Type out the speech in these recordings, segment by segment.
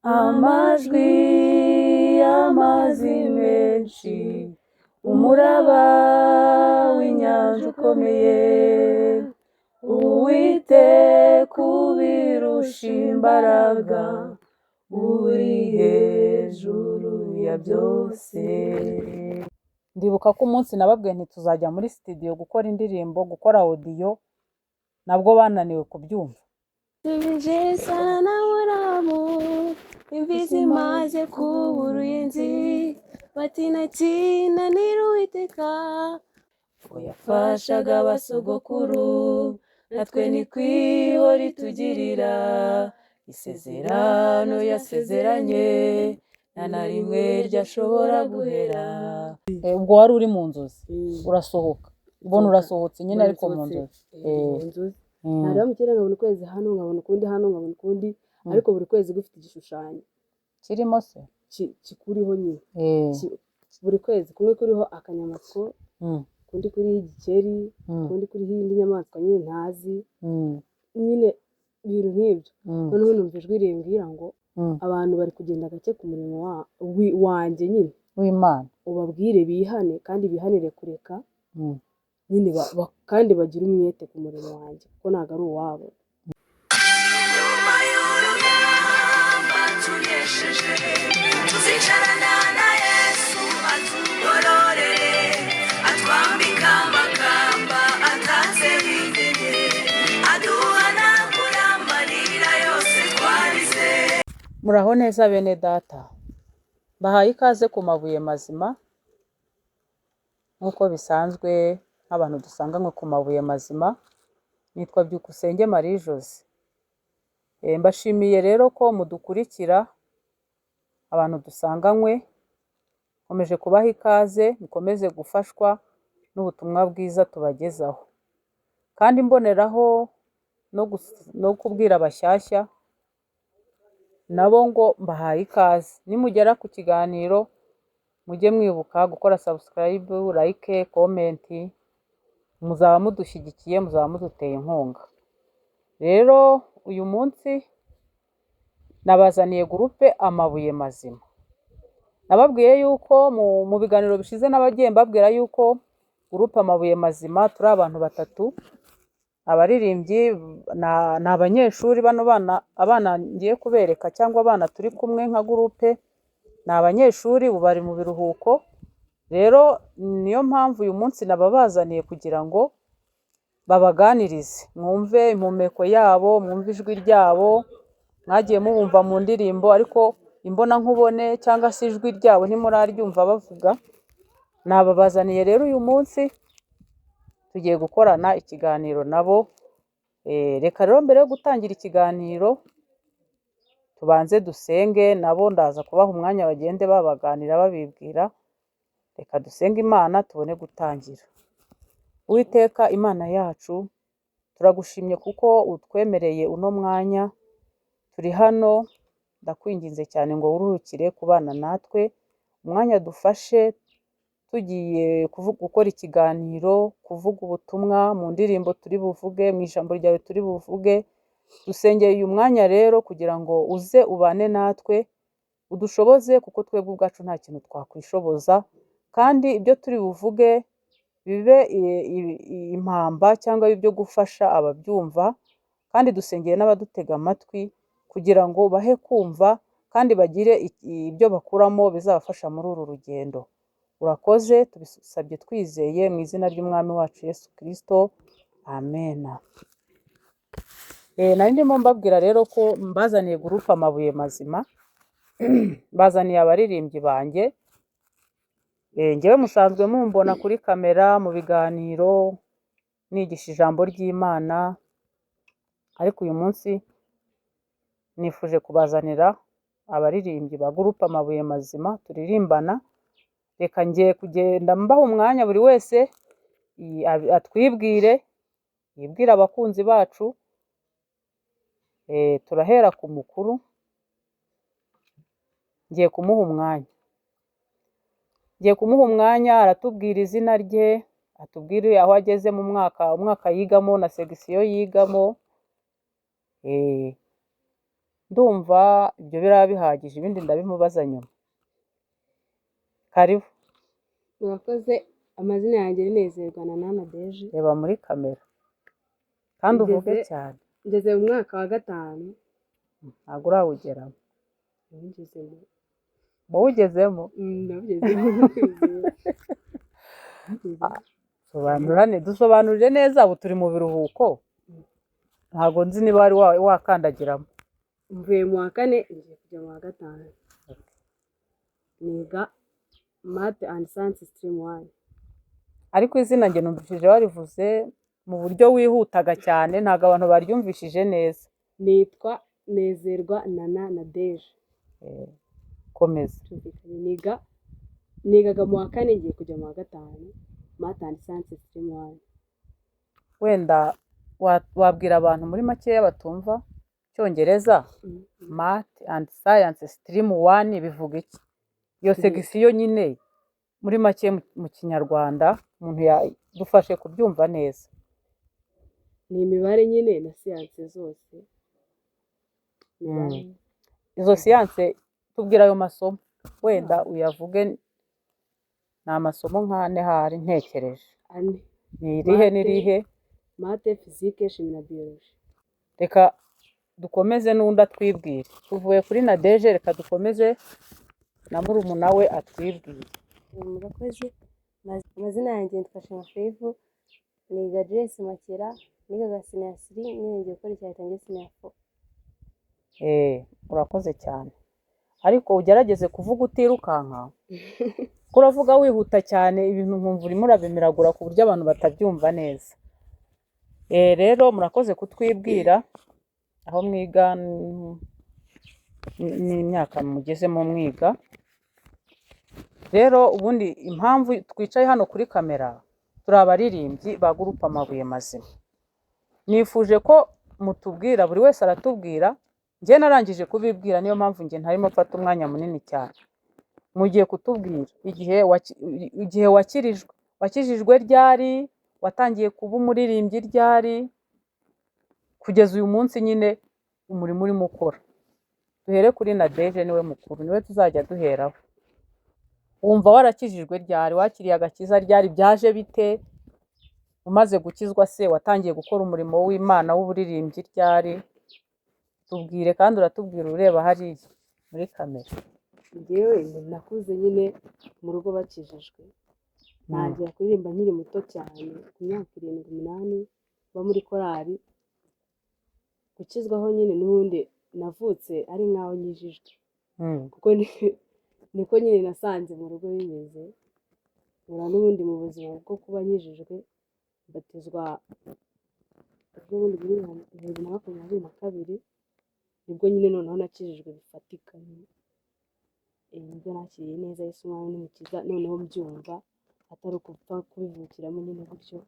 amajwi y'amazi menshi, umuraba w'inyanja ukomeye, Uwiteka ubirusha imbaraga, uri hejuru ya byose. Ndibuka ko umunsi nababwiye ntituzajya muri studio gukora indirimbo, gukora audio, nabwo bananiwe kubyumva. Tubije sana muramu, imvi zimaze kuba uruyenzi, batina Uwiteka, yafashaga abasogokuru, natwe nikwiho ritugirira, isezerano yasezeranye nta na rimwe ryashobora guhera. Ubwo wari uri mu nzozi urasohoka, ubona urasohotse nyine ariko mu nzozi. Ntareba mu kirere nkabona ukwezi hano, nkabona ukundi hano, nkabona ukundi, ariko buri kwezi gufite igishushanyo kirimo se kikuriho nyine. Buri kwezi kumwe kuriho akanyamasyo, kundi kuriho igikeri, kundi kuriho indi nyamaswa nyine ntazi, nyine ibintu nk'ibyo. Noneho numva ijwi rimbwira ngo abantu bari kugenda gake ku murimo wanjye nyine w'Imana, ubabwire bihane kandi bihanire kureka nyine kandi bagira umwete ku murimo wanjye kuko ntabwo ari uwabo. Nyuma y'urugamba tunesheje, tuzicarana na Yesu atugororere, atwambika amakamba atatse intege, aduhanagura amarira yose twarize. Muraho neza bene data, bahaye ikaze ku mabuye mazima. Nk'uko bisanzwe nk'abantu dusanganywe ku mabuye mazima, nitwa Byukusenge Marie Jose. Mbashimiye rero ko mudukurikira, abantu dusanganywe, nkomeje kubaha ikaze, mukomeze gufashwa n'ubutumwa bwiza tubagezaho, kandi mboneraho no kubwira abashyashya nabo ngo mbahaye ikaze. Nimugera ku kiganiro mujye mwibuka gukora subscribe, like, comment, muzaba mudushyigikiye, muzaba muduteye inkunga. Rero uyu munsi nabazaniye gurupe amabuye mazima. Nababwiye yuko mu biganiro bishize n'abagiye mbabwira yuko gurupe amabuye mazima turi abantu batatu. Abaririmbyi ni abanyeshuri, bano abana ngiye kubereka cyangwa abana turi kumwe nka gurupe ni abanyeshuri, ubu bari mu biruhuko. Rero niyo mpamvu uyu munsi nababazaniye kugira ngo babaganirize, mwumve impumeko yabo, mwumve ijwi ryabo. Mwagiye mubumva mu ndirimbo ariko imbona nkubone cyangwa se ijwi ryabo ntimuraryumva bavuga. Nababazaniye rero uyu munsi tugiye gukorana ikiganiro nabo. Reka rero mbere yo gutangira ikiganiro tubanze dusenge, nabo ndaza kubaha umwanya bagende babaganira babibwira. Reka dusenge Imana tubone gutangira. Uwiteka Imana yacu, turagushimye kuko utwemereye uno mwanya turi hano. Ndakwinginze cyane ngo wururukire kubana natwe, umwanya dufashe tugiye gukora ikiganiro, kuvuga ubutumwa mu ndirimbo turi buvuge, mu ijambo ryawe turi buvuge. Dusengeye uyu mwanya rero kugira ngo uze ubane natwe, udushoboze kuko twebwe ubwacu nta kintu twakwishoboza, kandi ibyo turi buvuge bibe impamba cyangwa ibyo gufasha ababyumva. Kandi dusengeye n'abadutega amatwi kugira ngo bahe kumva kandi bagire ibyo bakuramo bizabafasha muri uru rugendo. Urakoze, tubisabye twizeye mu izina ry'umwami wacu Yesu Kristo, amen. Nari ndimo mbabwira rero ko mbazaniye gurupe amabuye mazima. Bazaniye abaririmbyi banjye. Njyewe musanzwe mumbona kuri kamera mu biganiro nigisha ijambo ry'Imana, ariko uyu munsi nifuje kubazanira abaririmbyi ba gurupe amabuye mazima turirimbana. Reka ngiye kugenda mbaha umwanya buri wese atwibwire, yibwire abakunzi bacu. Turahera ku mukuru, ngiye kumuha umwanya aratubwira izina rye, atubwire aho ageze mu umwaka yigamo na segisiyo yigamo. ndumva ibyo biraba bihagije, ibindi ndabimubaza nyuma. Karibu. murakoze. Amazina yanjye ni Nezerwa Nana Deje. Reba muri kamera kandi uvuge cyane. Ngeze mu mwaka wa 5. Ntabwo urawugeramo. Ngezemo. Wowe ugezemo? Ndabigezemo. Dusobanurire neza, ubu turi mu biruhuko, ntabwo nzi niba wari wakandagiramo. Mvuye mu wa 4 ngiye kujya mu wa 5. Niga Math and Science Stream 1. Ariko izina njye numvishije warivuze mu buryo wihutaga cyane, ntabwo abantu baryumvishije neza. Nitwa Nezerwa Nana Deje. Komeza. Nigaga mu wa 4 ngiye kujya mu wa 5. Math and Science Stream 1. Wenda wabwira abantu muri makeya batumva Cyongereza, Math and Science Stream 1 bivuga iki? Iyo segisiyo nyine muri make mu Kinyarwanda umuntu yadufashe kubyumva neza. Ni imibare nyine na siyanse zose. Izo siyanse tubwira ayo masomo wenda uyavuge. Ni amasomo nk'ane hari ntekereje. Ni irihe? Mate, fizike, shimi na biyoloji. Reka dukomeze n'undi atwibwire. Tuvuye kuri Nadeje, reka dukomeze na murumuna we atwibwire. Murakoze. Amazina yanjye nitwa Shema Fevu. Niga Grace Makera. Nigaga senior 3 nyine ngiye gukora icyatangiye senior 4. Urakoze cyane. Ariko ugerageze kuvuga utirukanka. Kuravuga wihuta cyane ibintu nkumva urimo urabimiragura ku buryo abantu batabyumva neza. Rero murakoze kutwibwira aho mwiga n'imyaka mugezemo mwiga. Rero ubundi impamvu twicaye hano kuri kamera turi abaririmbyi ba Groupe Amabuye Mazima. Nifuje ko mutubwira, buri wese aratubwira. Njye narangije kubibwira, niyo mpamvu njye ntarimo mfata umwanya munini cyane. Mugiye kutubwira igihe wakijijwe ryari, watangiye kuba umuririmbyi ryari, kugeza uyu munsi nyine umurimo urimo ukora. Duhere kuri Nadeje, niwe mukuru, niwe tuzajya duheraho. Wumva warakijijwe ryari, wakiriye agakiza ryari, byaje bite? Umaze gukizwa se watangiye gukora umurimo w'Imana w'uburirimbyi ryari? Tubwire, kandi uratubwira ureba hariya muri kamera. Njyewe nakuze nyine mu rugo bakijijwe. Ntangira kuririmba nkiri muto cyane, ku myaka 7-8 ba muri korali. Gukizwaho nyine n'ubundi navutse ari nkaho nyijijwe. Kuko niko nyine nasanze mu rugo bimeze. Ura n'ubundi mu buzima bwo kuba nyijijwe, batizwa ubundi muri 2022 nibwo nyine noneho nakijijwe bifatika. Nibwo nakiriye neza Yesu Umwami n'Umukiza, noneho mbyumva atari ukupfa kubivukiramo nyine gutyo,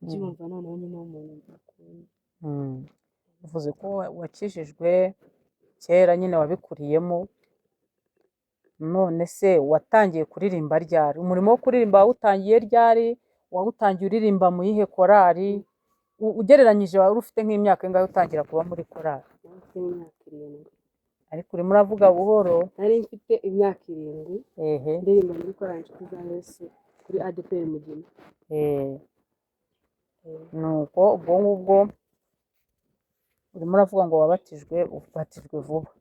byumva noneho nyine umuntu mukuru. Uvuze ko wakijijwe kera nyine wabikuriyemo, none se watangiye kuririmba ryari? Umurimo wo kuririmba wawutangiye ryari? Wawutangiye uririmba mu yihe korali? Ugereranyije wari ufite nk'imyaka ingahe utangira kuba muri korali? Mfite imyaka 7. Ariko urimo uravuga buhoro. Nari mfite imyaka 7. Ndirimba muri korali Inshuti za Yesu kuri ADPR Mugina. Nuko ubwo ngubwo urimo uravuga ngo wabatijwe vuba.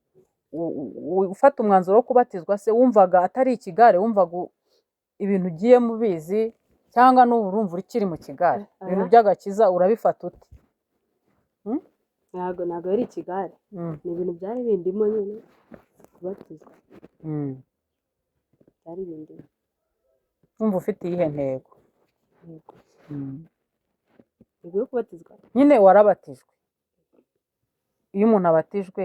Ufata umwanzuro wo kubatizwa se wumvaga atari ikigare, wumvaga ibintu ugiye mubizi, cyangwa n'ubu urumva ukiri mu kigare? Ibintu by'agakiza urabifata ute? Ntabwo ari ikigare. Ni ibintu byari bindimo nyine kubatizwa. Byari bindimo. Wumva ufite iyihe ntego? Intego yo kubatizwa? Nyine warabatijwe. Iyo umuntu abatijwe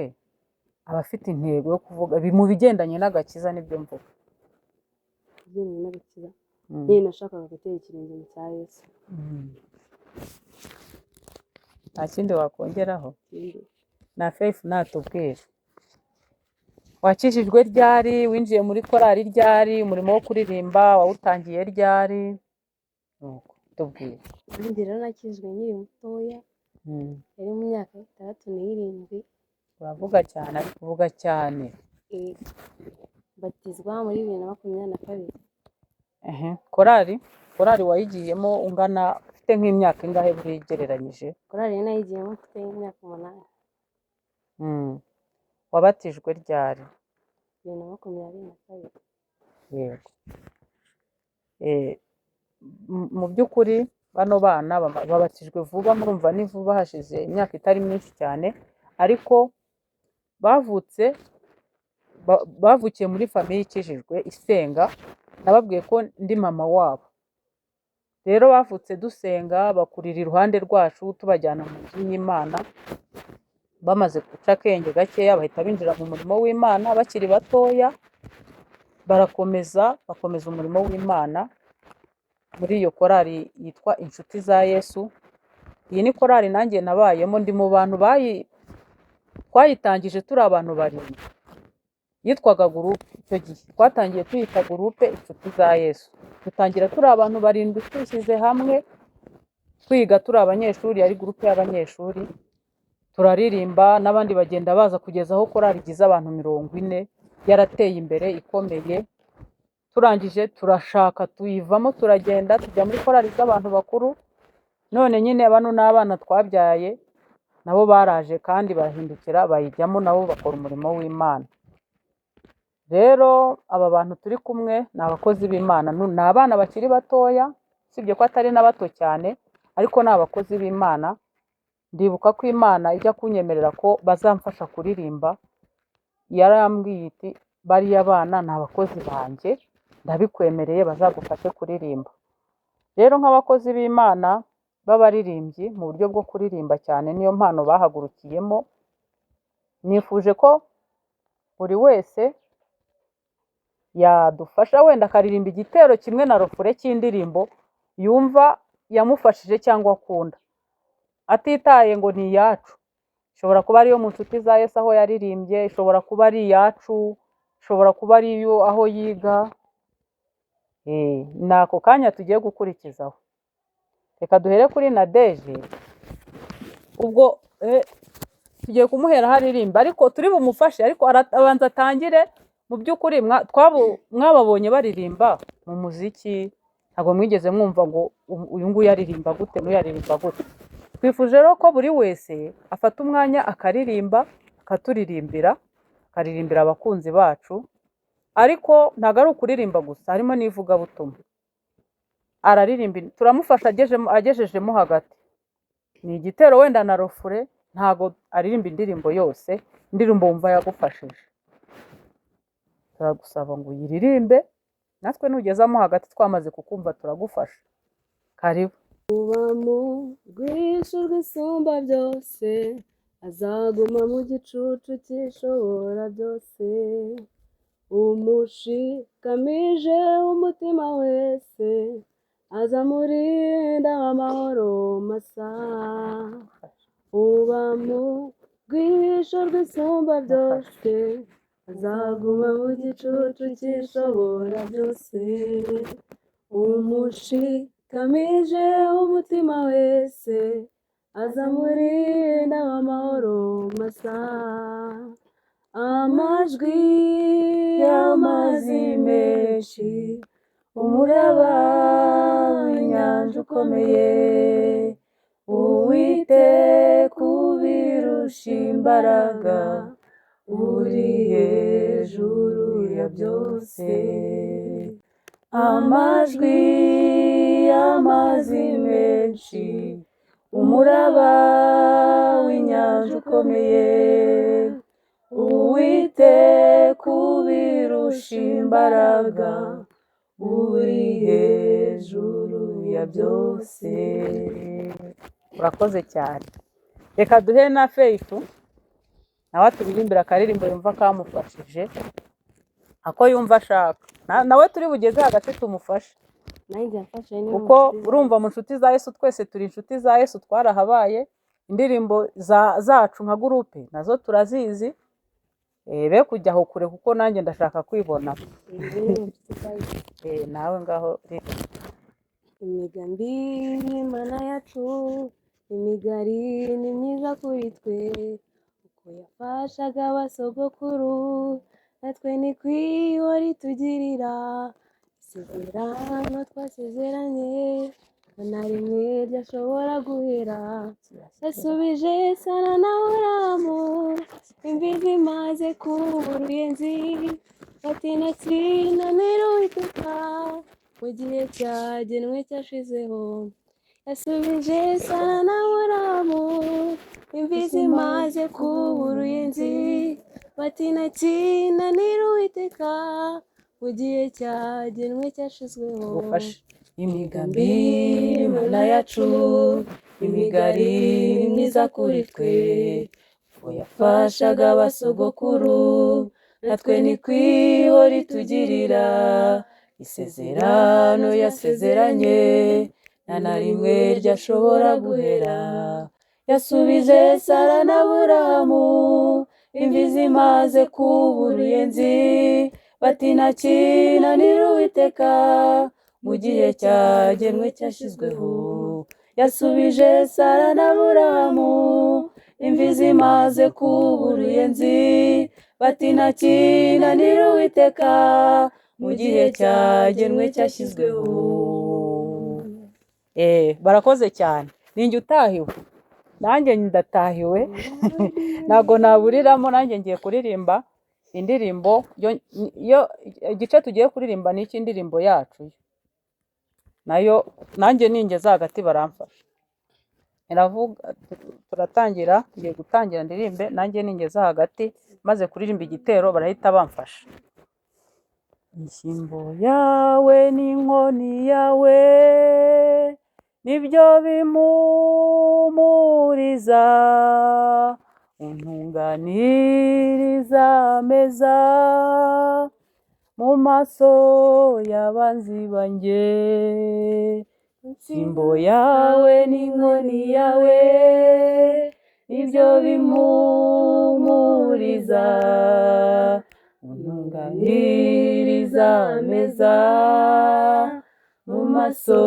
aba afite intego yo kuvuga mu bigendanye n'agakiza, nibyo mvuga. Bigendanye n'agakiza. Nyine nashakaga gutera ikirenge mu cya Yesu. Nta kindi wakongeraho? Na Faith natubwira. Wakijijwe ryari? Winjiye muri korali ryari? Umurimo wo kuririmba wawutangiye ryari? Nuko tubwire. Njye rero nakijijwe nkiri mutoya. Yari mu myaka 6 n'irindwi. uravuga cyane ariko uvuga cyane. Mbatizwa muri 2022. Korali wayigiyemo ungana ufite nk'imyaka ingahe buriya ugereranyije? Korali nayigiyemo mfite imyaka 8. Wabatijwe ryari? 2022. Yego. Mu by'ukuri bano bana babatijwe vuba, murumva ni vuba, hashize imyaka itari myinshi cyane, ariko bavukiye muri famiye ikijijwe isenga. Nababwiye ko ndi mama wabo, rero bavutse dusenga, bakurira iruhande rwacu tubajyana mu nzu y'Imana. Bamaze guca akenge gakeya bahita binjira mu murimo w'Imana bakiri batoya, bakomeza umurimo w'Imana muri iyo korali yitwa Inshuti za Yesu. Iyi ni korali nanjye nabayemo, ndi mu bantu twayitangije turi abantu barindwi, yitwaga gurupe. Icyo gihe twatangiye tuyita gurupe Inshuti za Yesu, dutangira turi abantu barindwi twishyize hamwe twiga turi abanyeshuri, ari gurupe y'abanyeshuri, turaririmba n'abandi bagenda baza kugeza aho korali igize abantu 40, yarateye imbere ikomeye. Turangije turashaka tuyivamo, turagenda tujya muri korali z'abantu bakuru. None nyine bano n'abana twabyaye nabo baraje kandi barahindukira bayijyamo, nabo bakora umurimo w'Imana. Rero aba bantu turi kumwe ni abakozi b'Imana, ni abana bakiri batoya, usibye ko atari na bato cyane, ariko ni abakozi b'Imana. Ndibuka ko Imana ijya kunyemerera ko bazamfasha kuririmba, yarambwiye iti bariya bana ni abakozi banjye, ndabikwemereye bazagufashe kuririmba. Rero nk'abakozi b'Imana b'abaririmbyi mu buryo bwo kuririmba cyane, niyo mpano bahagurukiyemo. Nifuje ko buri wese yadufasha wenda akaririmba igitero kimwe na rofure cy'indirimbo yumva yamufashije cyangwa akunda, atitaye ngo ni iyacu. Ishobora kuba ariyo mu Nshuti za Yesu aho yaririmbye, ishobora kuba ari iyacu, ishobora kuba ari iyo aho yiga. Ni ako kanya tugiye gukurikizaho. Reka duhere kuri Nadeje, ubwo tugiye kumuhera haririmba, ariko turi bumufashe, ariko abanza atangire. Mu by'ukuri mwababonye baririmba mu muziki, ntabwo mwigeze mwumva ngo uyu nguyu aririmba gute n'uyu aririmba gute. Twifuje rero ko buri wese afata umwanya akaririmba, akaturirimbira, akaririmbira abakunzi bacu, ariko ntabwo ari ukuririmba gusa, harimo n'ivugabutumwa. Araririmba, turamufasha agejejemo hagati. Ni igitero wenda na rofure, ntabwo aririmba indirimbo yose, indirimbo wumva yagufashije. Turagusaba ngo uyiririmbe, natwe nugezamo hagati twamaze kukumva turagufasha. Karibu. Ubamo rw'ijuru rwisumba byose, azaguma mu gicucu cy'ishobora byose. Umushikamije umutima wese, azamurinda amahoro masa. Ubamo rw'ijuru rwisumba byose, azaguma mu gicucu cy'ishobora byose. Umushikamije umutima wese, azamurinda amahoro masa. Amajwi y'amazi menshi, umuraba w'inyanja ukomeye, Uwiteka ubirusha imbaraga, uri hejuru ya byose. Amajwi y'amazi menshi, umuraba w'inyanja ukomeye, Uwiteka ubirusha imbaraga, uri hejuru ya byose. Urakoze cyane. Reka duhe na Faith nawe turirimbira akaririmbo yumva kamufashije, ako yumva ashaka. Nawe turi bugeze hagati tumufashe, Nanjye yamfashije ni kuko urumva mu Nshuti za Yesu twese turi Inshuti za Yesu, twarahabaye. Indirimbo zacu nka gurupe nazo turazizi. Be kujya aho kure kuko nanjye ndashaka kwibona. Nawe ngaho rero. Imigambi y'Imana yacu imigari ni myiza kuri twe, yafashaga abasogokuru natwe ni kwiho ritugirira isezerano twasezeranye na rimwe ryashobora guhera yasubije Sara na Aburahamu imbizi imaze kuba uruyenzi batina kinanira Uwiteka mu gihe cyagenwe cyashizeho yasubije Sara na Aburahamu imbizi imaze kuba uruyenzi batina kinanira Uwiteka mu gihe cyagenwe cyashizweho imigambi Imana yacu imigari myiza kuri twe ubwo yafashaga abasogokuru natwe ni kwiho ritugirira isezerano yasezeranye na rimwe ryashobora guhera yasubije Sara na Aburahamu imbizi imaze kuba uruyenzi batina kinanira Uwiteka mu gihe cyagenwe cyashyizweho yasubije Sara na Aburahamu imbizi imaze kuba uruyenzi batina kinanira Uwiteka mu gihe cyagenwe cyashyizweho. Barakoze cyane. Ninjye utahiwe nanjye ndatahiwe ntabwo naburiramo nanjye ngiye kuririmba indirimbo yo igice tugiye kuririmba ni iki indirimbo yacu nayo nanjye ningeze hagati baramfasha turatangira ngiye gutangira ndirimbe nanjye ningeze hagati maze kuririmba igitero barahita bamfasha. Inshyimbo yawe n'inkoni yawe nibyo bimpumuriza untunganiriza ameza mu maso y'abanzi banjye. Inshyimbo yawe n'inkoni yawe nibyo bimpumuriza untunganiriza ameza mu maso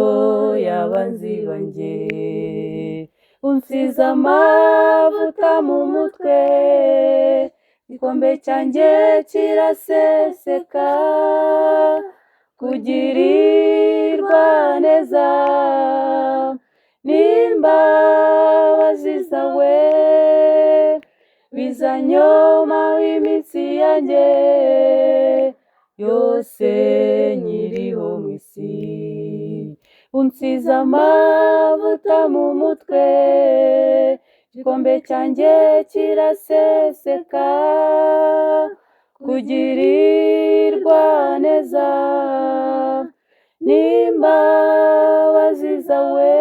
y'abanzi banjye. Unsize amavuta mu mutwe igikombe cyanjye kiraseseka kugirirwa neza n'imbabazi zawe bizanyoma w'iminsi yanjye yose nkiriho mu isi. Unsize amavuta mu mutwe igikombe cyanjye kiraseseka kugirirwa neza n'imbabazi zawe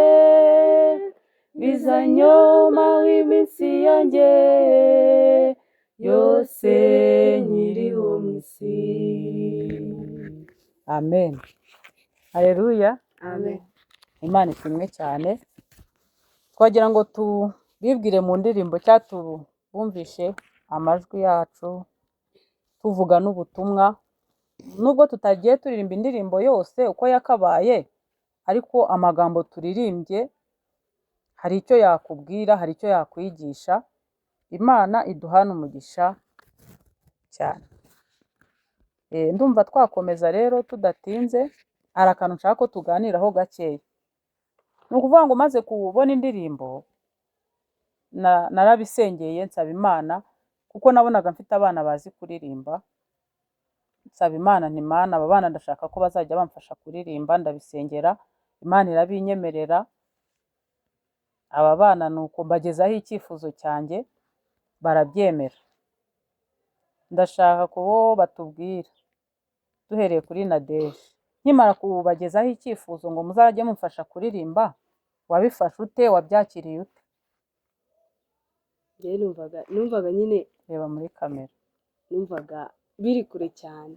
bizanyoma w'iminsi yanjye yose nkiriho mu isi. Amen. Haleluya. Amen. Imana ishimwe cyane. Twagira ngo tubibwire mu ndirimbo cyangwa tubumvishe amajwi yacu tuvuga n'ubutumwa nubwo tutagiye turirimba indirimbo yose uko yakabaye ariko amagambo turirimbye hari icyo yakubwira hari icyo yakwigisha. Imana iduhana umugisha cyane. Ndumva twakomeza rero tudatinze hari akantu nshaka ko tuganiraho gakeya. Ni ukuvuga ngo maze kubona indirimbo narabisengeye nsaba Imana kuko nabonaga mfite abana bazi kuririmba. Nsaba Imana nti Mana aba bana ndashaka ko bazajya bamfasha kuririmba, ndabisengera Imana irabinyemerera. Aba bana nuko mbagezaho icyifuzo cyanjye barabyemera. Ndashaka ko batubwira duhereye kuri Nadege. Nkimara kubagezaho icyifuzo ngo muzajye mumfasha kuririmba, wabifashe ute, wabyakiriye ute? numvaga nyine Reba muri kamera. numvaga biri kure cyane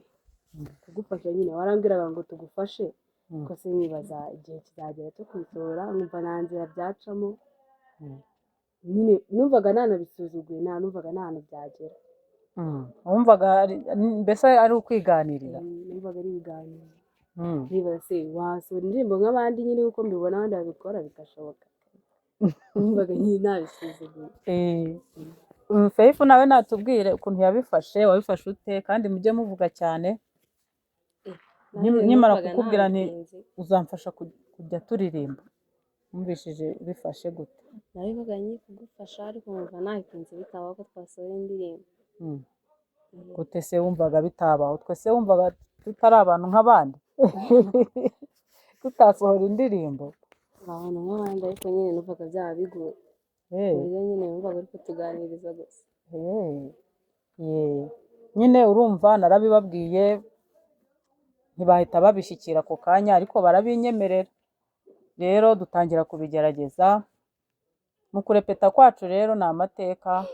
kugufasha nyine warambwiraga ngo tugufashe ko se nibaza igihe kizagera cyo kwitora nkumva nta nzira byacamo nyine numvaga nanabisuzuguye numvaga nta hantu byagera. Wumvaga mbese ari ukwiganirira? Numvaga ari ibiganiro. Nibaza se wasohora indirimbo nk'abandi nyine uko mbibona abandi babikora bigashoboka. Numvaga nyine nabisuzuguye. Faith nawe natubwire ukuntu yabifashe, wabifashe ute kandi mujye muvuga cyane. Nkimara kukubwira nti uzamfasha kujya turirimba, mwumvishije bifashe gute? nabivuga nyine kugufasha ariko nkumva nabikunze bitabaho ko twasohora indirimbo. Gute se wumvaga bitabaho? Twese wumvaga tutari abantu nk'abandi tutasohora indirimbo abantu nk'abandi, ariko nyine numvaga byaba bigoye. Uburyo nyine numvaga uri kutuganiriza gusa. Nyine urumva narabibabwiye ntibahita babishyikira ako kanya, ariko barabinyemerera. Rero dutangira kubigerageza. Mu kurepeta kwacu rero ni amateka.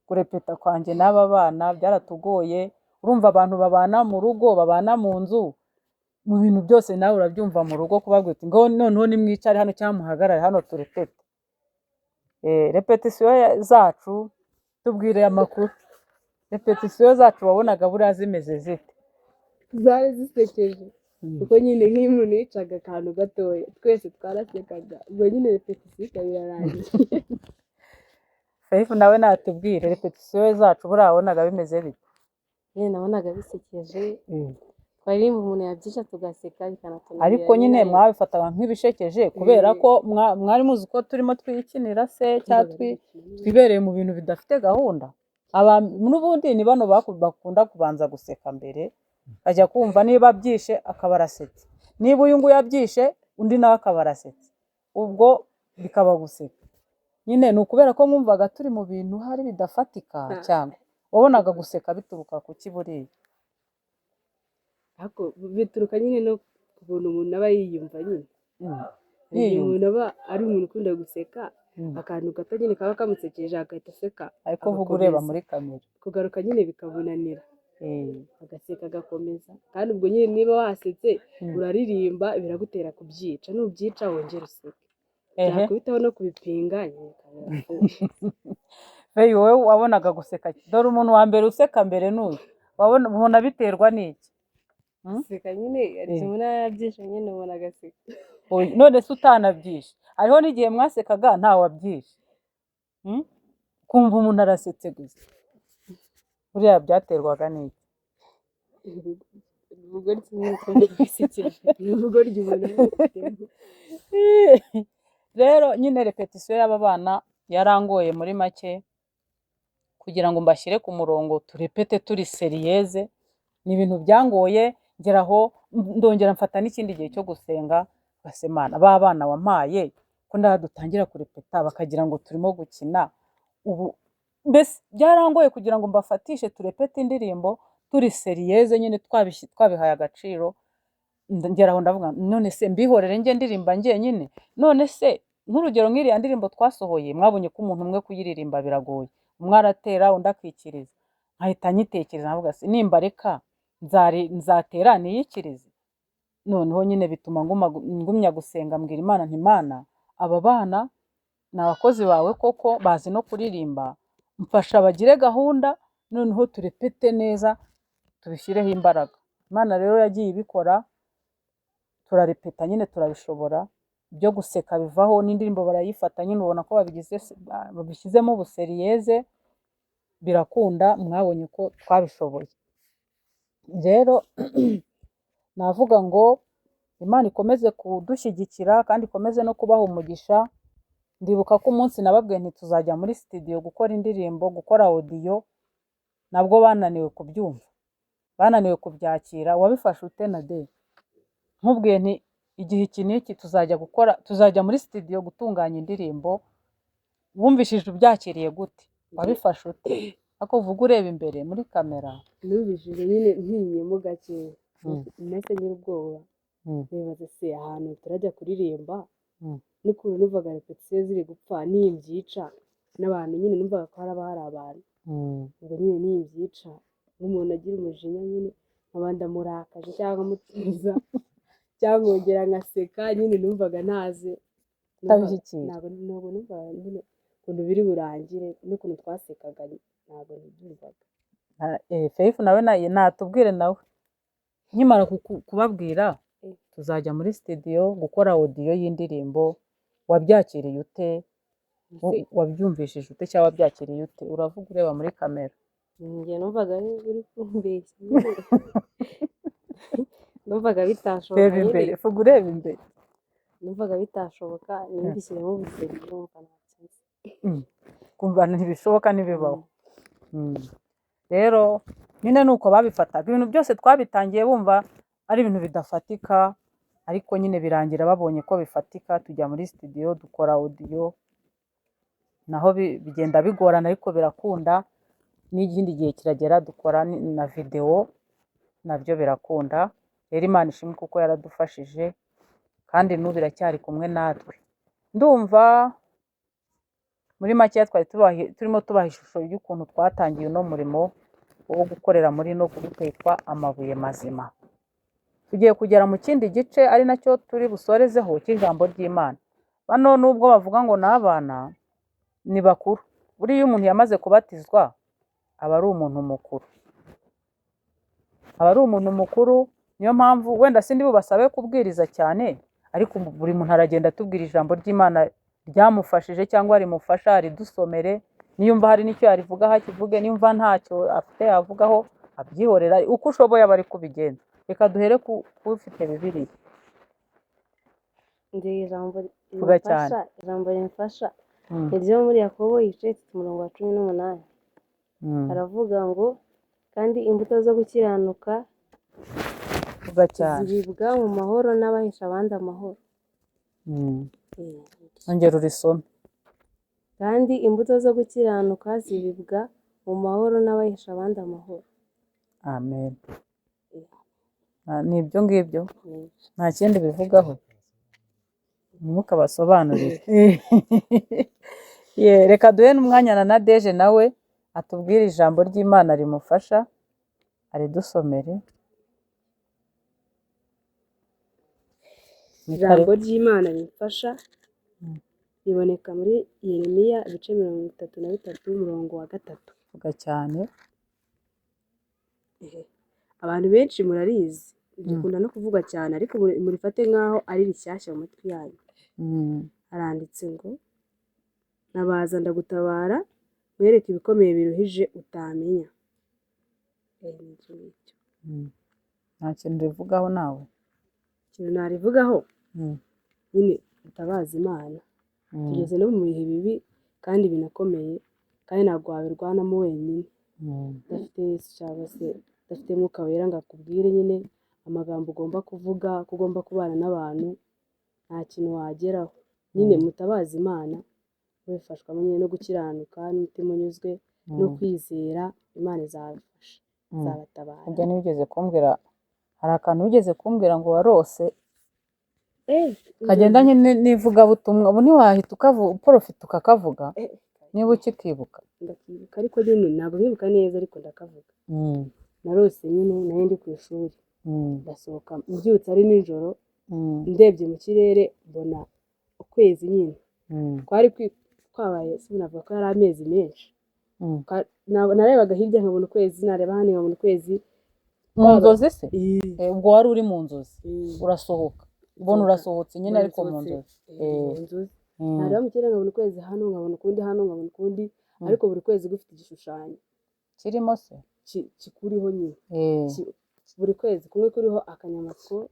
Kurepeta kwanjye n'aba bana byaratugoye. Urumva abantu babana mu rugo, babana mu nzu, mu bintu byose nawe urabyumva mu rugo, kubabwira uti ngo noneho nimwicare hano cyangwa muhagarare hano turepete. Repetisiyo zacu, tubwire amakuru. Repetisiyo zacu wabonaga buriya zimeze zite? Zari zisekeje kuko nyine nk'iyo umuntu yicaga akantu gatoya twese twarasekaga, ubwo nyine repetisiyo ikaba irarangiye. Faith nawe natubwire repetisiyo zacu buriya wabonaga bimeze bite? Nyine nabonaga bisekeje, twaririmba umuntu yabyisha tugaseka bikanatunanira. Ariko nyine mwabifataga nk'ibishekeje kubera ko mwari muzi ko turimo twikinira se cyangwa twibereye mu bintu bidafite gahunda. N'ubundi ni bano bakunda kubanza guseka mbere, ajya kumva niba abyishe akaba arasetse, niba uyu nguyu abyishe undi nawe akaba arasetse, ubwo bikaba guseka. Nyine ni ukubera ko mwumvaga turi mu bintu hari bidafatika, cyangwa wabonaga guseka bituruka ku kiburiye? Ariko bituruka nyine no ku buntu umuntu aba yiyumva nyine. Igihe umuntu aba ari umuntu ukunda guseka, akantu gato nyine kaba kamusekeje agahita aseka. Ariko vuga ureba muri kamera. Kugaruka nyine bikabunanira. Agaseka agakomeza. Kandi ubwo nyine niba wasetse uraririmba biragutera kubyica. Nubyica wongera useke. Byakubitaho no kubipinga nyine. Wowe wabonaga guseka. Dore umuntu wa mbere useka mbere n'uyu. Ubona biterwa n'iki? Guseka nyine umuntu yabyishe nyine ubona agaseka. None se utanabyishe? Hariho n'igihe mwasekaga ntawe wabyishe. Kumva umuntu arasetse gusa. Buriya byaterwaga n'iki? Ubwo nyine twisekeje. Ubwo ry'umuntu. Rero nyine repetisiyo y'aba bana yarangoye muri make, kugira ngo mbashyire ku murongo turepete turi seriyeze. Ni ibintu byangoye, ngeraho ndongera mfata n'ikindi gihe cyo gusenga, basemana ba bana wampaye ko dutangira kurepeta bakagira ngo turimo gukina. Ubu mbese byarangoye kugira ngo mbafatishe turepete indirimbo turi seriyeze, nyine twabihaye agaciro. Ngeraho ndavuga none se mbihorere njye ndirimba njye nyine? None se nk'urugero nk'iriya ndirimbo twasohoye, mwabonye ko umuntu umwe kuyiririmba biragoye, umwe aratera undi akikiriza. Nkahita nyitekereza navuga se nimba reka nzatera niyikirize. Noneho nyine bituma ngumya gusenga, mbwira Imana nti Mana, aba bana ni abakozi bawe koko bazi no kuririmba, mfasha bagire gahunda, noneho turepete neza tubishyireho imbaraga. Imana rero yagiye ibikora, turarepeta nyine turabishobora, ibyo guseka bivaho, n'indirimbo barayifata nyine ubona ko babishyizemo ubuseriyeze, birakunda. Mwabonye ko twabishoboye. Rero navuga ngo Imana ikomeze kudushyigikira kandi ikomeze no kubaha umugisha. Ndibuka ko umunsi nababwiye ntituzajya muri studio gukora indirimbo, gukora audio, nabwo bananiwe kubyumva, bananiwe kubyakira. Wabifashe ute Nade? Nkubwiye nti igihe iki n'iki tuzajya muri studio gutunganya indirimbo, wumvishije ubyakiriye gute? Wabifashe ute? Ako vuga ureba imbere muri kamera. Nubishije nyine ntinyemo gakeya, nahise ngira ubwoba. Nibaza se ahantu turajya kuririmba, n'ukuntu numvaga repetisiyo ziri gupfa nimbyica n'abantu, nyine numvaga ko haraba hari abantu. Ubwo nyine nimbyica nk'umuntu agira umujinya nyine nkaba ndamurakaje cyangwa mutuza cyangwa ngongera ngaseka, nyine numvaga ntaze ntabwo numvaga nyine ukuntu biri burangire n'ukuntu twasekaga ntabwo nibyumvaga. Faith nawe natubwire nawe, nkimara kubabwira tuzajya muri studio gukora audio y'indirimbo, wabyakiriye ute? wabyumvishije ute cyangwa wabyakiriye ute? Uravuga ureba muri kamera. njye numvaga uri kumbeshya nyine. numvaga bitashoboka Reba imbere, nyine, vuga ureba imbere. numvaga bitashoboka ntibishyiremo ubuseri numva natsinze. Kumva ntibishoboka ntibibaho. Rero nyine ni uko babifataga, ibintu byose twabitangiye bumva ari ibintu bidafatika, ariko nyine birangira babonye ko bifatika, tujya muri studio dukora audio, naho bigenda bigorana ariko birakunda, n'ikindi gihe kiragera dukora na video, nabyo birakunda. Rero Imana ishimwe kuko yaradufashije kandi n'ubu iracyari kumwe natwe. Ndumva muri make twari turimo tubaha ishusho y'ukuntu twatangiye uno murimo wo gukorera muri no guteka amabuye mazima. Tugiye kugera mu kindi gice ari nacyo turi busorezeho cy'ijambo ry'Imana. Bano nubwo bavuga ngo ni abana, ni bakuru. Buriya iyo umuntu yamaze kubatizwa aba ari umuntu mukuru. Aba ari umuntu mukuru, niyo mpamvu wenda sindi bubasabe kubwiriza cyane, ariko buri muntu aragenda atubwira ijambo ry'Imana ryamufashije cyangwa rimufasha, ridusomere. Niyumva hari n'icyo yarivugaho akivuge, niyumva ntacyo afite yavugaho abyihorera, uko ushoboye aba ari kubigenza. Reka duhere ku ufite Bibiliya. ijambo Vuga cyane. rimfasha ni ryo muri Yakobo igice umurongo wa 18. Aravuga ngo kandi imbuto zo gukiranuka Vuga cyane. zibibwa mu mahoro n'abahesha abandi amahoro. Ongera urisome. kandi imbuto zo gukiranuka zibibwa mu mahoro n'abahesha abandi amahoro. Amen. Ni ibyo ngibyo, nta kindi bivugaho. Umwuka basobanurire. Reka duhe n'umwanya na Nadeje nawe atubwire ijambo ry'Imana rimufasha, aridusomere. Ijambo ry'Imana rimfasha riboneka muri Yeremiya ibice 33 umurongo wa 3. Vuga cyane. Abantu benshi murarizi, dukunda no kuvuga cyane, ariko murifate nk'aho ari rishyashya mu matwi yanyu. Haranditse ngo nabaza ndagutabara wereke ibikomeye biruhije utamenya. Nta kintu rivugaho nawe. Ikintu narivugaho nyine utabaza Imana. Tugeze no mu bihe bibi kandi binakomeye, kandi ntabwo wabirwanamo wenyine udafite Yesu cyangwa se udafite Mwuka Wera ngo akubwire nyine amagambo ugomba kuvuga, ko ugomba kubana n'abantu, nta kintu wageraho. Nyine mutabaza Imana wifashwamo nyine no gukiranuka n'umutima unyuzwe no kwizera, Imana izabafasha, izabatabara. Njye nigeze kumbwira, hari akantu wigeze kumbwira ngo warose kagendanye n'ivugabutumwa, ubu ntiwahita uporofita ukakavuga niba ukikibuka. Ndakibuka ariko nyine ntabwo nkibuka neza, ariko ndakavuga. Narose nyine nari ndi ku ishuri, ndasohoka mbyutse ari nijoro, ndebye mu kirere mbona ukwezi nyine kwari kwabaye, sinavuga ko yari amezi menshi. Narebaga hirya nkabona ukwezi, nareba hano nkabona ukwezi. Mu nzozi se? Ubwo wari uri mu nzozi urasohoka, ubona urasohotse nyine ariko mu nzozi. Nareba mu kirere nkabona ukwezi hano, nkabona ukundi hano, nkabona ukundi, ariko buri kwezi gufite igishushanyo kirimo se kikuriho nyine. Buri kwezi kumwe kuriho akanyamasyo,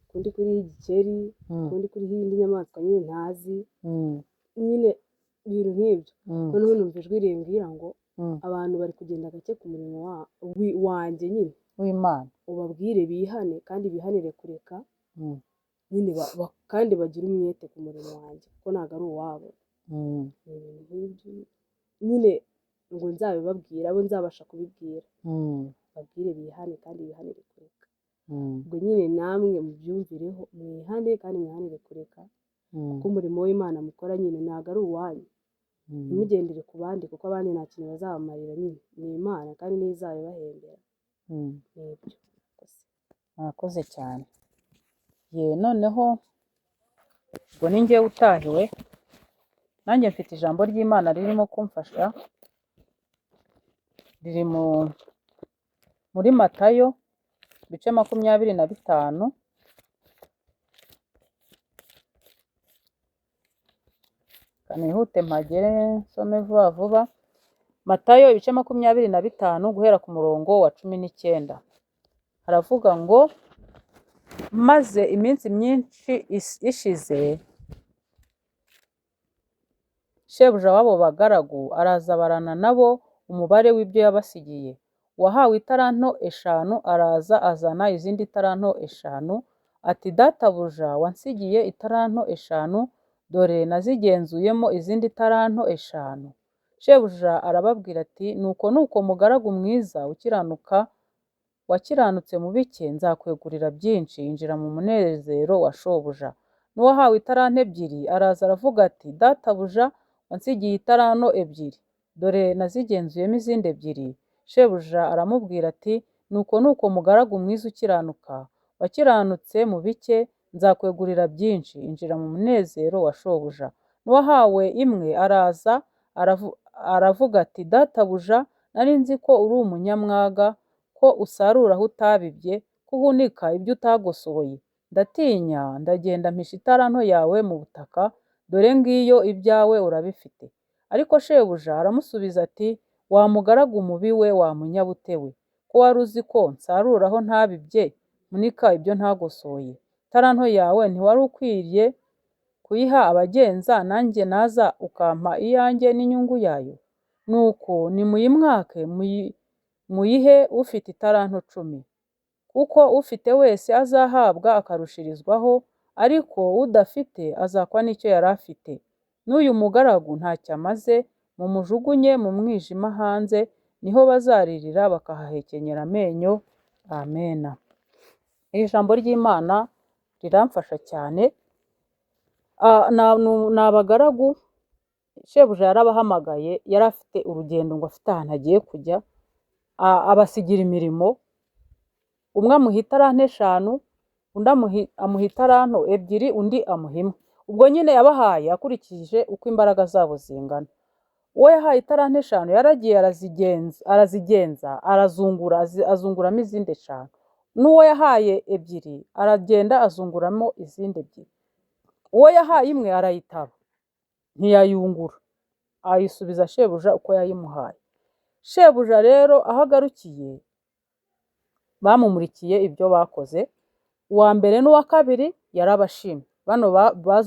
kundi kuriho igikeri, kundi kuriho indi nyamaswa nyine ntazi, nyine ibintu nk'ibyo. Noneho numva ijwi rimbwira ngo abantu bari kugenda gake ku murimo wanjye nyine w'Imana, ubabwire bihane kandi bihanire kureka nyine kandi bagire umwete ku murimo wanjye kuko ntabwo ari uwabo. Nk'ibyo nyine ngo nzabibabwira, abo nzabasha kubibwira, babwire bihane kandi bihanire kureka. Ubwo nyine namwe mubyumvireho, mwihane kandi mwihanire kureka, kuko umurimo w'Imana mukora nyine ntabwo ari uwanyu. Ntimugendere ku bandi kuko abandi nta kintu bazabamarira, nyine ni Imana kandi niyo izabibahembera. Nibyo. murakoze cyane. Noneho ubwo ni njyewe utahiwe, nanjye mfite ijambo ry'Imana ririmo kumfasha, riri muri Matayo ibice 25. kanihute mpagere nsome vuba vuba. Matayo ibice 25 guhera ku murongo wa 19. Haravuga ngo maze iminsi myinshi ishize, shebuja w'abo bagaragu araza abarana nabo umubare w'ibyo yabasigiye. Uwahawe italanto 5 araza azana izindi talanto 5, ati databuja wansigiye italanto 5, dore nazigenzuyemo izindi talanto 5. Shebuja arababwira ati nuko mugaragu mwiza ukiranuka, wakiranutse mu bike nzakwegurira byinshi, injira mu munezero wa shobuja. N'uwahawe italanto 2 araza aravuga ati databuja wansigiye italanto 2, dore nazigenzuyemo izindi 2. Shebuja aramubwira ati nuko mugaragu mwiza ukiranuka, wakiranutse mu bike nzakwegurira byinshi, injira mu munezero wa shobuja. N'uwahawe 1 araza aravuga ati databuja nari nzi ko uri umunyamwaga, ko usarura aho utabibye, ko uhunika ibyo utagosoye. Ndatinya ndagenda mpisha italanto yawe mu butaka, dore ngiyo ibyawe urabifite. Ariko shebuja aramusubiza ati wa mugaragu mubi we, wa munyabute we, ko wari uzi ko nsarura aho ntabibye, mpunika ibyo ntagosoye. Italanto yawe ntiwari ukwiriye kuyiha abagenza, nanjye naza ukampa iyanjye n'inyungu yayo? Nuko nimuyimwake muyihe ufite italanto 10, kuko ufite wese azahabwa akarushirizwaho, ariko udafite azakwa n'icyo yari afite. N'uyu mugaragu ntacyo amaze, mumujugunye mu mwijima hanze, niho bazaririra bakahahekenyera amenyo. Amena. Iri jambo ry'Imana riramfasha cyane. Ni abagaragu shebuja yarabahamagaye, yari afite urugendo ngo afite ahantu agiye kujya, abasigira imirimo. Umwe amuha italanto 5, undi amuha italanto 2, undi amuha 1. Ubwo nyine yabahaye akurikije uko imbaraga zabo zingana. Uwo yahaye italanto 5 yaragiye arazigenza azunguramo izindi 5. N'uwo yahaye 2 aragenda azunguramo izindi 2. Uwo yahaye 1 arayitaba ntiyayungura, ayisubiza shebuja uko yayimuhaye. Shebuja rero aho agarukiye bamumurikiye ibyo bakoze. Uwa mbere n'uwa kabiri yarabashimye, bano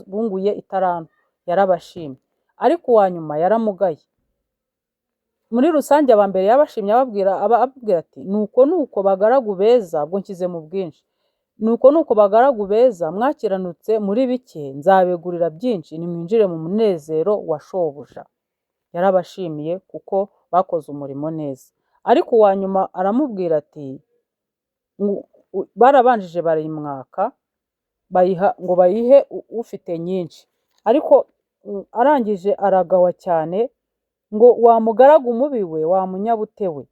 bunguye italanto yarabashimye, ariko uwa nyuma yaramugaye. Muri rusange aba mbere yabashimye ababwira ati nuko bagaragu beza, bwo nshyize mu bwinshi, nuko bagaragu beza mwakiranutse muri bike nzabegurira byinshi, nimwinjire mu munezero wa shobuja. Yarabashimiye kuko bakoze umurimo neza. Ariko uwa nyuma aramubwira ati barabanjije barayimwaka, ngo bayihe ufite nyinshi, ariko arangije aragawa cyane ngo wa mugaragu mubi we, wa munyabute we.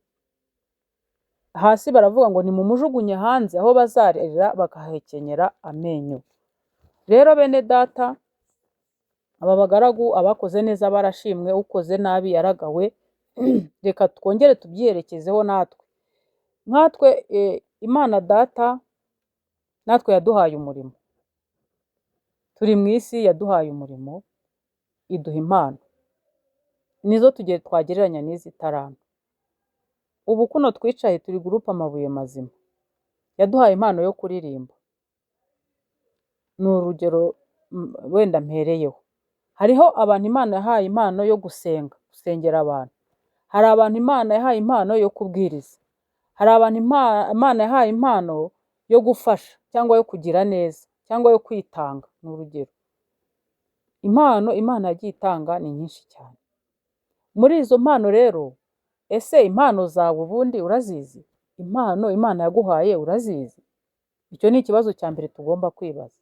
Hasi baravuga ngo nimumujugunye hanze, aho bazarira bakahekenyera amenyo. Rero bene data, aba bagaragu abakoze neza barashimwe, ukoze nabi yaragawe. Reka twongere tubyerekezeho natwe. Imana Data natwe yaduhaye umurimo, turi mu isi, yaduhaye umurimo, iduha impano, nizo twagereranya n'izi talanto. Ubu kuno twicaye turi gurupe amabuye mazima, yaduhaye impano yo kuririmba. Ni urugero wenda mpereyeho. Hariho abantu Imana yahaye impano yo gusengera abantu. Hari abantu Imana yahaye impano yo kubwiriza. Hari abantu Imana yahaye impano yo gufasha, cyangwa yo kugira neza, cyangwa yo kwitanga. Ni urugero. Impano Imana yagiye itanga ni nyinshi cyane. Muri izo mpano rero, ese impano zawe ubundi urazizi? Impano Imana yaguhaye urazizi? Icyo ni ikibazo cya mbere tugomba kwibaza.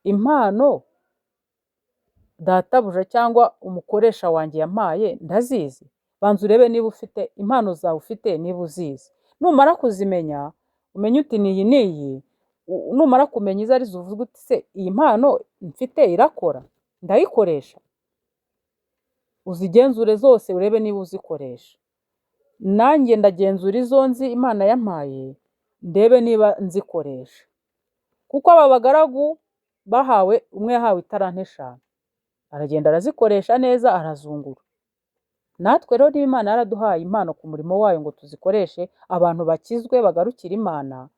Impano databuja cyangwa umukoresha wanjye yampaye ndazizi? Banza urebe niba ufite impano zawe, ufite niba uzizi. Numara kuzimenya, umenye uti niyi. Numara kumenya izo arizo, uvuga uti se iyi mpano mfite irakora, ndayikoresha? Uzigenzure zose urebe niba uzikoresha. Nanjye ndagenzura izo nzi Imana yampaye, ndebe niba nzikoresha. Kuko aba bagaragu umwe yahawe italanto 5, aragenda arazikoresha neza, arazungura. Natwe rero niba Imana yaraduhaye impano ku murimo wayo ngo tuzikoreshe, abantu bakizwe bagarukira Imana,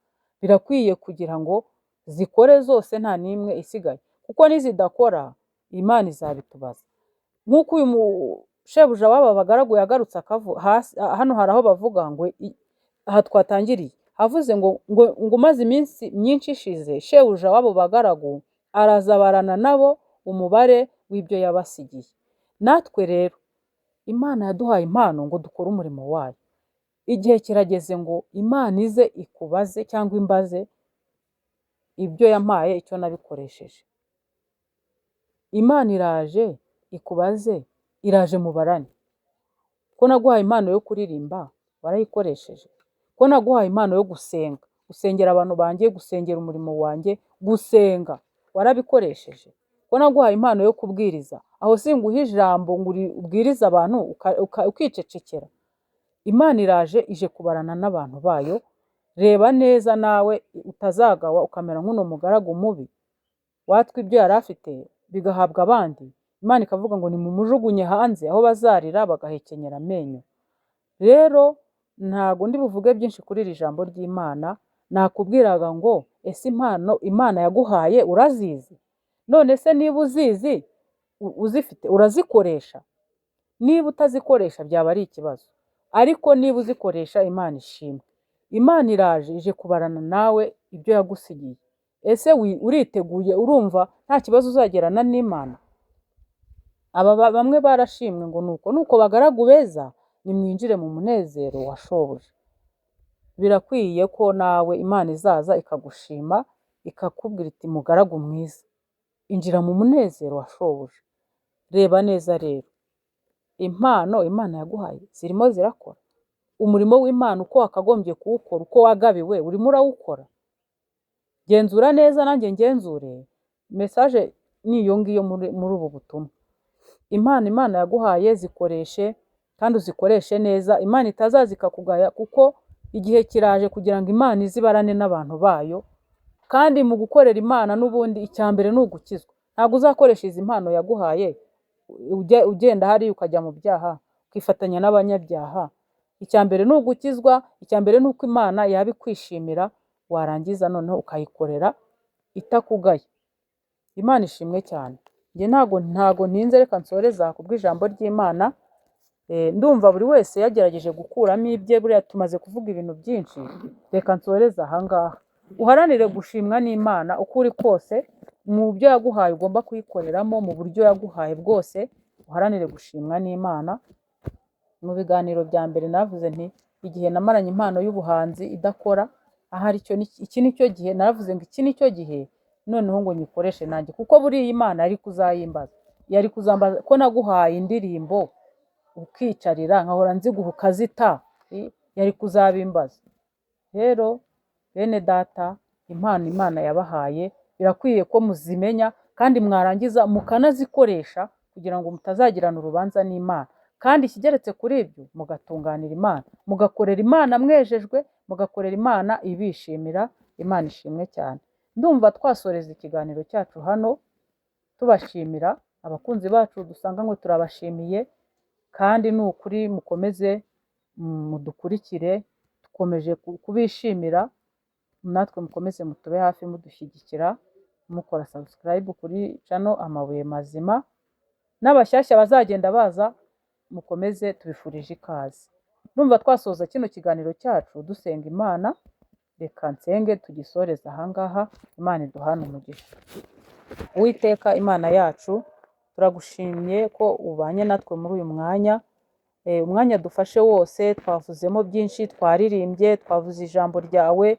birakwiye kugira ngo zikore zose nta n'imwe isigaye, kuko nizidakora Imana izabitubaza. Nk'uko uyu shebuja w'aba bagaragu yagarutse hano hari aho bavuga ngo aha twatangiriye havuze ngo umaze iminsi myinshi ishize shebuja w'abo bagaragu arazabarana nabo umubare w'ibyo yabasigiye. Natwe rero Imana yaduhaye impano ngo dukore umurimo wayo. Igihe kirageze ngo Imana ize ikubaze cyangwa imbaze ibyo yampaye icyo nabikoresheje. Imana iraje ikubaze, iraje mubarane. Ko naguhaye impano yo kuririmba warayikoresheje? Ko naguhaye impano yo gusenga, gusengera abantu banjye, gusengera umurimo wanjye, gusenga warabikoresheje? Ko naguhaye impano yo kubwiriza, aho singuha ijambo ngo ubwirize abantu ukicecekera? Imana iraje ije kubarana n'abantu bayo. Reba neza nawe utazagawa ukamera nk'uno mugaragu mubi watwa ibyo yari afite bigahabwa abandi. Imana ikavuga ngo nimumujugunye hanze aho bazarira bagahekenyera amenyo. Rero ntago ndi buvuge byinshi kuri iri jambo ry'Imana, nakubwiraga ngo ese impano Imana yaguhaye urazizi? None se niba uzizi uzifite urazikoresha? Niba utazikoresha byaba ari ikibazo, ariko niba uzikoresha Imana ishimwe. Imana iraje ije kubarana nawe ibyo yagusigiye. Ese uriteguye? Urumva nta kibazo uzagerana n'Imana? Aba bamwe barashimwe ngo nuko bagaragu beza, nimwinjire mu munezero wa shobuja. Birakwiye ko nawe Imana izaza ikagushima, ikakubwira iti mugaragu mwiza, injira mu munezero wa shobuja. Reba neza rero, impano Imana yaguhaye zirimo zirakora? Umurimo w'Imana uko wakagombye kuwukora, uko wagabiwe, urimo urawukora? Genzura neza nanjye ngenzure. Message niyo ngiyo muri ubu butumwa. Impano Imana yaguhaye zikoreshe kandi uzikoreshe neza. Imana itazaza ikakugaya, kuko igihe kiraje kugira ngo Imana izibarane n'abantu bayo. Kandi mu gukorera Imana n'ubundi icyambere ni ugukizwa. Ntabwo uzakoresha izi impano yaguhaye ugenda hari ukajya mu byaha ukifatanya n'abanyabyaha. Icyambere ni ugukizwa, icyambere ni uko Imana yabikwishimira, warangiza noneho ukayikorera itakugaye. Imana ishimwe cyane. Njye ntago ntinze, reka nsoreza kubw'ijambo ry'Imana. Ndumva buri wese yagerageje gukuramo ibye, buriya tumaze kuvuga ibintu byinshi, reka nsoreza ahangaha. Uharanire gushimwa n'Imana uko uri kose, mu byo yaguhaye ugomba kuyikoreramo mu buryo yaguhaye bwose. Uharanire gushimwa n'Imana. Mu biganiro bya mbere navuze nti igihe namaranye impano y'ubuhanzi idakora, ahari iki nicyo gihe naravuze ngo iki nicyo gihe noneho ngo nyikoreshe nanjye, kuko buriya Imana yari kuzayimbaza, yari kuzambaza ko naguhaye indirimbo ukicarira nkahora nziguha ukazita, yari kuzabimbaza. Rero bene data, impano Imana yabahaye birakwiye ko muzimenya kandi mwarangiza mukanazikoresha kugira ngo mutazagirana urubanza n'Imana. Kandi ikigeretse kuri ibyo mugatunganira Imana, mugakorera Imana mwejejwe, mugakorera Imana ibishimira. Imana ishimwe cyane. Ndumva twasoreza ikiganiro cyacu hano tubashimira. Abakunzi bacu dusanga ngo turabashimiye, kandi ni ukuri mukomeze mudukurikire, dukomeje kubishimira. Natwe mukomeze mutube hafi mudushyigikira, mukora subscribe kuri channel Amabuye Mazima. N'abashyashya bazagenda baza mukomeze tubifurije ikaze. Ndumva twasoza kino kiganiro cyacu dusenga Imana. Reka nsenge tugisoreza ahangaha. Imana iduhane umugisha. Uwiteka Imana yacu, turagushimye ko ubanye natwe muri uyu mwanya. Umwanya dufashe wose twavuzemo byinshi, twaririmbye, twavuze ijambo ryawe.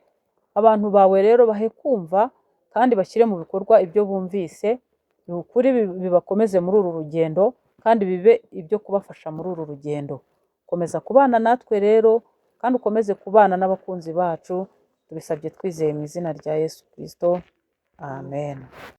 Abantu bawe rero bahe kumva kandi bashyire mu bikorwa ibyo bumvise. Ni ukuri bibakomeze muri uru rugendo, kandi bibe ibyo kubafasha muri uru rugendo. Komeza kubana natwe rero, kandi ukomeze kubana n'abakunzi bacu. Tubisabye twizeye mu izina rya Yesu Kristo. Amen.